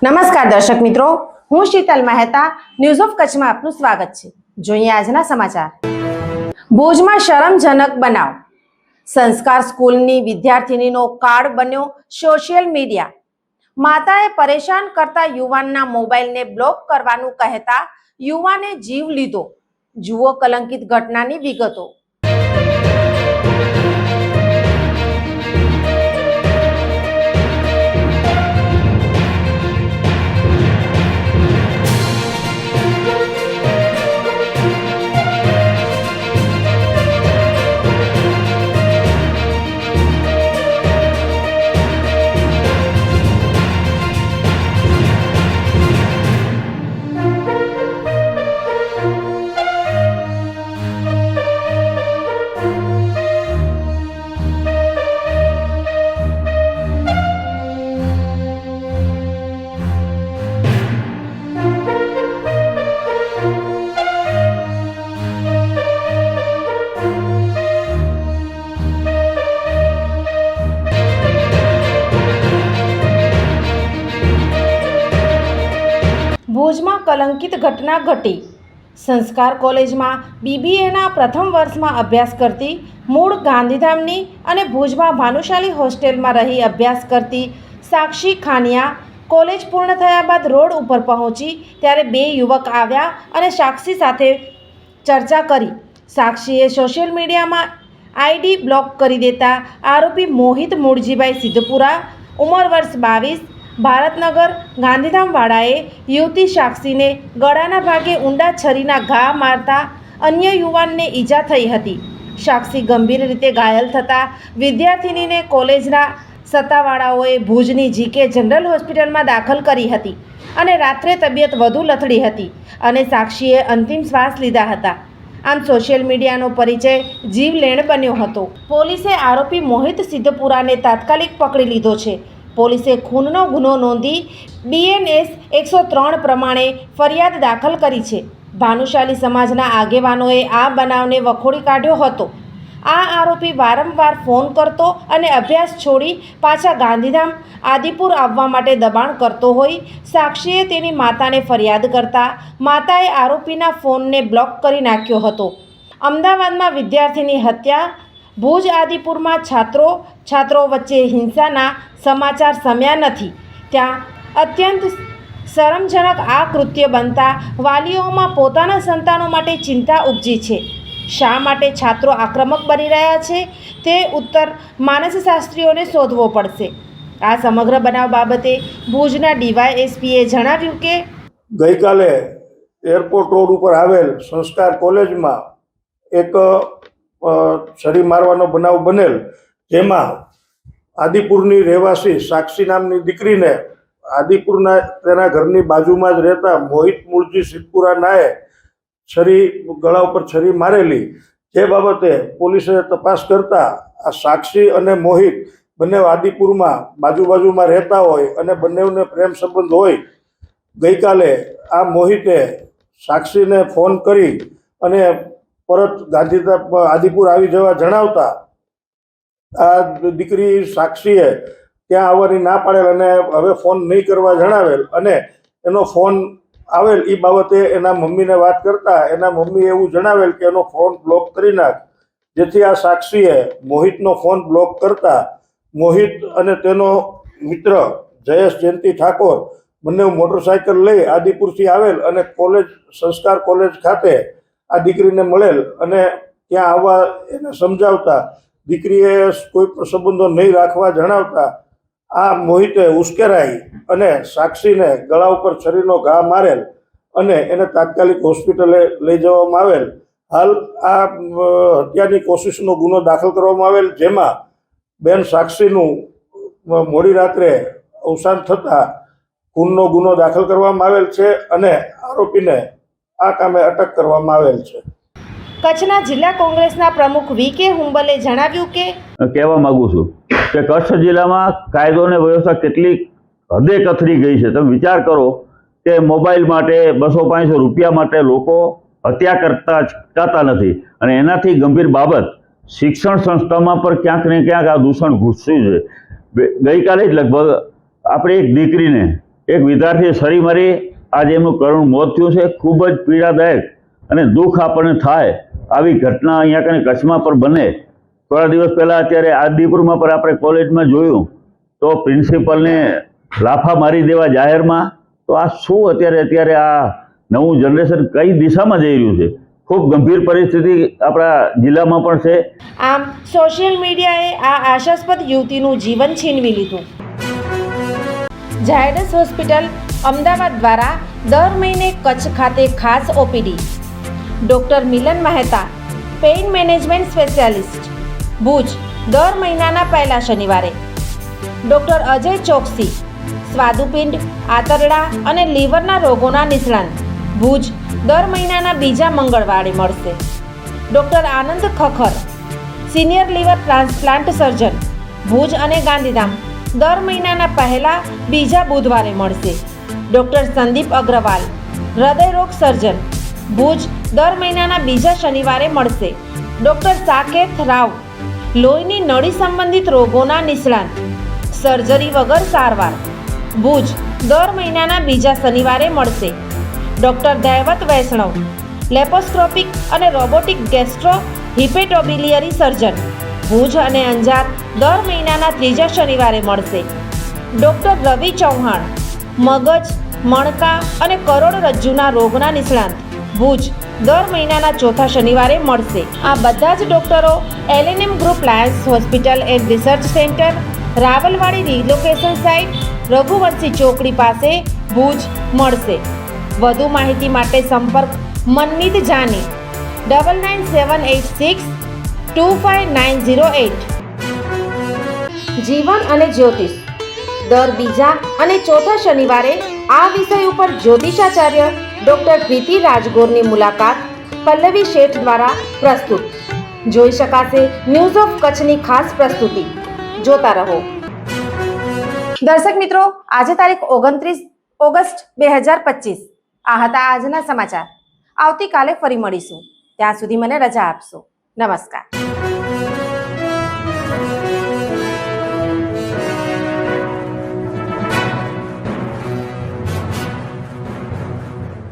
નમસ્કાર દર્શક મિત્રો, હું શીતલ મહેતા ન્યૂઝ ઓફ કચ્છમાં આપનું સ્વાગત છે। જોઈએ આજના સમાચાર। ભુજમાં શરમજનક બનાવ। સંસ્કાર સ્કૂલની વિદ્યાર્થિનીનો કાર્ડ બન્યો સોશિયલ મીડિયા। માતાએ પરેશાન કરતા યુવાનના મોબાઈલને બ્લોક કરવાનું કહેતા યુવાને જીવ લીધો। જુઓ કલંકિત ઘટનાની વિગતો। ભુજમાં કલંકિત ઘટના ઘટી। સંસ્કાર કોલેજમાં બીબીએના પ્રથમ વર્ષમાં અભ્યાસ કરતી મૂળ ગાંધીધામની અને ભુજમાં ભાનુશાલી હોસ્ટેલમાં રહી અભ્યાસ કરતી સાક્ષી ખાનિયા કોલેજ પૂર્ણ થયા બાદ રોડ ઉપર પહોંચી ત્યારે બે યુવક આવ્યા અને સાક્ષી સાથે ચર્ચા કરી। સાક્ષીએ સોશિયલ મીડિયામાં આઈડી બ્લોક કરી દેતા આરોપી મોહિત મૂળજીભાઈ સિદ્ધપુરા ઉંમર વર્ષ 22 ભારતનગર ગાંધીધામવાળાએ યુવતી સાક્ષીને ગળાના ભાગે ઊંડા છરીના ઘા મારતા અન્ય યુવાનને ઈજા થઈ હતી। સાક્ષી ગંભીર રીતે ઘાયલ થતાં વિદ્યાર્થિનીને કોલેજના સત્તાવાળાઓએ ભુજની જીકે જનરલ હોસ્પિટલમાં દાખલ કરી હતી અને રાત્રે તબિયત વધુ લથડી હતી અને સાક્ષીએ અંતિમ શ્વાસ લીધા હતા। આમ સોશિયલ મીડિયાનો પરિચય જીવલેણ બન્યો હતો। પોલીસે આરોપી મોહિત સિદ્ધપુરાને તાત્કાલિક પકડી લીધો છે। પોલીસે ખૂનનો ગુનો નોંધી BNS 103 પ્રમાણે ફરિયાદ દાખલ કરી છે। ભાનુશાલી સમાજના આગેવાનોએ આ બનાવને વખોડી કાઢ્યો હતો। આ આરોપી વારંવાર ફોન કરતો અને અભ્યાસ છોડી પાછા ગાંધીધામ આદિપુર આવવા માટે દબાણ કરતો હોય। સાક્ષીએ તેની માતાને ફરિયાદ કરતા માતાએ આરોપીના ફોનને બ્લોક કરી નાખ્યો હતો। અમદાવાદમાં વિદ્યાર્થીની હત્યા, ભુજ આદિપુરમાં છાત્રો વચ્ચે હિંસાના સમાચાર સમ્યા નથી, ત્યાં અત્યંત શરમજનક આ કૃત્ય બનતા વાલીઓમાં પોતાના સંતાનો માટે ચિંતા ઉપજી છે। શા માટે છાત્રો આક્રમક બની રહ્યા છે તે ઉત્તર માનસશાસ્ત્રીઓને શોધવો પડશે। આ સમગ્ર બનાવ બાબતે ભુજના DYSPએ જણાવ્યું કે ગઈકાલે એરપોર્ટ રોડ ઉપર આવેલ સંસ્કાર કોલેજમાં એક છરી મારવાનો બનાવ બનેલ, જેમાં આદિપુરની રહેવાસી સાક્ષી નામની દીકરીને આદિપુરના તેના ઘરની બાજુમાં જ રહેતા મોહિત મૂળજી સિદ્ધપુરા નાએ ગળા ઉપર છરી મારેલી। જે બાબતે પોલીસે તપાસ કરતા આ સાક્ષી અને મોહિત બંને આદિપુરમાં બાજુમાં રહેતા હોય અને બંનેને પ્રેમ સંબંધ હોય। ગઈકાલે આ મોહિતે સાક્ષીને ફોન કરી અને પરત ગાંધીધામ આદિપુર આવી જવા જણાવતા આ દીકરી સાક્ષીએ ત્યાં આવવાની ના પાડેલ અને હવે ફોન નહીં કરવા જણાવેલ અને એનો ફોન આવેલ એ બાબતે એના મમ્મીને વાત કરતા એના મમ્મીએ એવું જણાવેલ કે એનો ફોન બ્લોક કરી નાખ, જેથી આ સાક્ષીએ મોહિતનો ફોન બ્લોક કરતા મોહિત અને તેનો મિત્ર જયેશ જયંતિ ઠાકોર બંને મોટરસાયકલ લઈ આદિપુરથી આવેલ અને સંસ્કાર કોલેજ ખાતે આ દીકરીને મળેલ અને ત્યાં આવવા એને સમજાવતા દીકરીએ કોઈ સંબંધો નહીં રાખવા જણાવતા આ મોહિતે ઉશ્કેરાઈ અને સાક્ષીને ગળા ઉપર છરીનો ઘા મારેલ અને એને તાત્કાલિક હોસ્પિટલે લઈ જવામાં આવેલ। હાલ આ હત્યાની કોશિશનો ગુનો દાખલ કરવામાં આવેલ, જેમાં બેન સાક્ષીનું મોડી રાત્રે અવસાન થતાં ખૂનનો ગુનો દાખલ કરવામાં આવેલ છે અને આરોપીને આ કામે અટક કરવામાં આવેલ છે। કચ્છના જિલ્લા કોંગ્રેસના પ્રમુખ VK હુંબલે જણાવ્યું કે કહેવા માંગુ છું કે કચ્છ જિલ્લામાં કાયદો અને વ્યવસ્થા કેટલી હદે કથળી ગઈ છે। તમે વિચાર કરો કે મોબાઈલ માટે 200-500 રૂપિયા માટે લોકો હત્યા કરતા નથી અને એનાથી ગંભીર બાબત શિક્ષણ સંસ્થામાં પર ક્યાંક ને ક્યાંક આ દૂષણ ઘૂસ્યું છે। ગઈકાલે જ લગભગ આપણે એક દીકરીને એક વિદ્યાર્થી સરી મરી આજે એમનું કરુણ મોત થયું છે. ખૂબ જ પીડાદાયક અને દુઃખ આપણને થાય આવી ઘટના અહીંયા કને કચ્છમાં પણ બને. થોડા દિવસ પહેલાં અત્યારે આદિપુરમાં પણ આપણે કોલેજમાં જોયું તો પ્રિન્સિપલને લાફા મારી દેવા જાહેરમાં. તો આ શું અત્યારે આ નવું જનરેશન કઈ દિશામાં જઈ રહ્યું છે? ખૂબ ગંભીર પરિસ્થિતિ આપણા જિલ્લામાં પણ છે. આમ સોશિયલ મીડિયાએ આ આશાસ્પદ યુવતીનું જીવન છીનવી લીધું. ઝાયડસ હોસ્પિટલ અમદાવાદ દ્વારા દર મહિને કચ્છ ખાતે ખાસ OPD. Doctor Milan Mehta, pain management specialist, Bhuj, દર મહિનાના પહેલા શનિવારે. ડૉક્ટર અજય ચોકસી, સ્વાદુપિંડ, આંતરડા અને લીવરના રોગોના નિષ્ણાંત, ભુજ, દર મહિનાના બીજા મંગળવારે મળશે. Doctor Anand Khakhar, senior liver transplant surgeon, Bhuj અને ગાંધીધામ, દર મહિનાના પહેલા બીજા બુધવારે મળશે. ડૉક્ટર સંદીપ અગ્રવાલ, હૃદયરોગ સર્જન, ભુજ, દર મહિનાના બીજા શનિવારે મળશે. ડૉક્ટર સાકેત રાવ, લોહીની નળી સંબંધિત રોગોના નિષ્ણાંત, સર્જરી વગર સારવાર, ભુજ, દર મહિનાના બીજા શનિવારે મળશે. ડૉક્ટર દૈવત વૈષ્ણવ, લેપોસ્કોપિક અને રોબોટિક ગેસ્ટ્રો હિપેટોબિલિયરી સર્જન, ભુજ અને અંજાર, દર મહિનાના ત્રીજા શનિવારે મળશે. ડૉક્ટર રવિ ચૌહાણ, મગજ, મણકા અને કરોડરજ્જુના રોગના નિષ્ણાંત, ભુજ, દર મહિનાના ચોથા શનિવારે મળશે. આ બધા જ ડૉક્ટરો LNM group Lions hospital and research centre, Rawalwadi relocation site, Raghuvanshi ચોકડી પાસે, ભુજ મળશે. વધુ માહિતી માટે સંપર્ક મનમીત જાની 9978625908. જીવન અને જ્યોતિષ દર બીજા અને ચોથા શનિવારે આ વિષય ઉપર જ્યોતિષાચાર્ય ડૉક્ટર પ્રીતિ રાજગોરની મુલાકાત પલ્લવી શેઠ દ્વારા પ્રસ્તુત. જોઈ શકાશે ન્યૂઝ ઓફ કચ્છની ખાસ પ્રસ્તુતિ. જોતા રહો. દર્શક મિત્રો, આજે તારીખ 29 ઓગસ્ટ 2025. આ હતા આજના સમાચાર. આવતીકાલે ફરી મળીશું. ત્યાં સુધી મને રજા આપશો. નમસ્કાર.